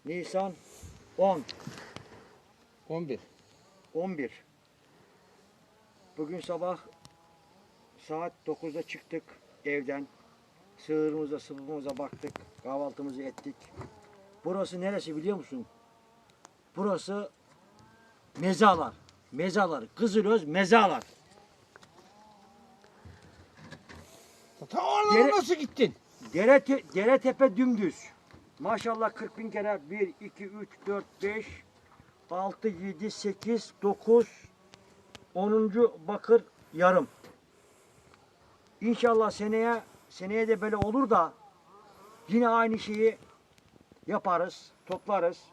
Nisan 10. 11. 11. Bugün sabah saat 9'da çıktık evden. Sığırımıza, sıvımıza baktık. Kahvaltımızı ettik. Burası neresi biliyor musun? Burası Mezalar. Mezalar. Kızılöz Mezalar. Ta oralara Dere- nasıl gittin? Dere tepe dümdüz. Maşallah 40 bin kere 1, 2, 3, 4, 5, 6, 7, 8, 9, 10. bakır yarım. İnşallah seneye de böyle olur da yine aynı şeyi yaparız, toplarız.